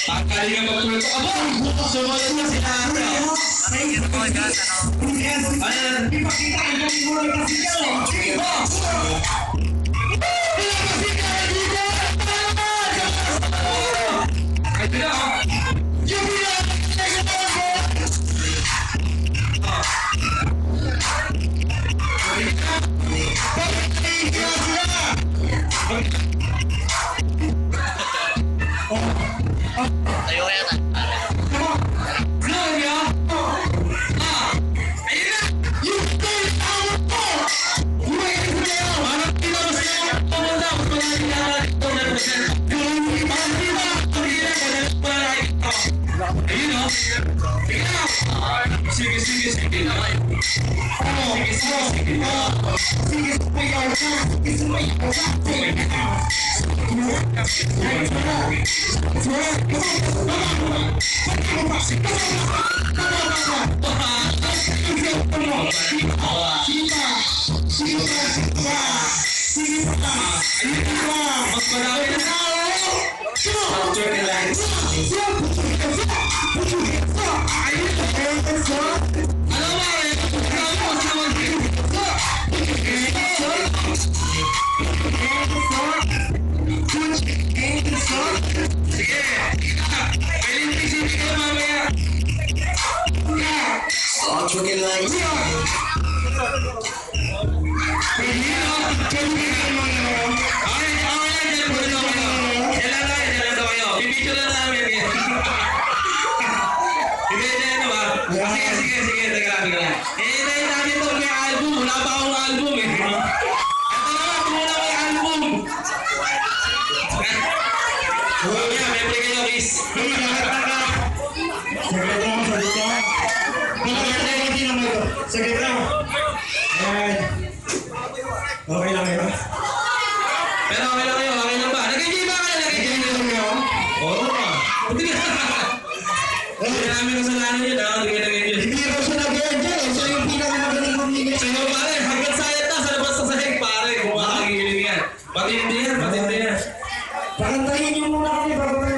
Akali ka mag-twerk. Aba! Sumunod na sila. Ito mo, guys, ano? Ayan. Ipakita ang galing mo rin kasi ka. Sige ba? Ay, bila ha? Yung Tayo kaya tayo. Gloria! Ayun na! yung third hour po! Umayos na kayo! Parang kita mo sa'yo. Pumunta ako sa mga nangyari ito. Ayun o. Sige, sige, sige. Sige, sige, sige. Sige, sumayaw ka! Sige, sumayaw ka! Mas marami na tao. Capture the lines. Ano ba rin? Grabe mo sa mga sige. Pilintisin ka mamaya. Capture the lines. Pwede na. Okay, okay lang. Diyan po na kayo. Diyan lang kayo. Bibidyo na namin. Bibidyo na ba? Sige, sige, sige. Teka lang. Hintayin namin ito. May album. Wala pa akong album eh. Ito naman. Tumula may album. Mamaya, may play kayo, Chris. Okay lang yun. Pero okay lang kayo. Okay lang ba? Nag-enjoy ba kayo? Nag-enjoy ba? Oo ba? Buti ka. Hindi namin kasalanan yun. Hindi ka nag-enjoy. Hindi ko siya nag-enjoy. Siya yung pinakamagaling mamili. Sino pare? Hanggang sayat na sa labas sa sahig pare. Kung makakagiling yan. Patindi yan. Patindi yan. Pakantayin niyo muna kami bago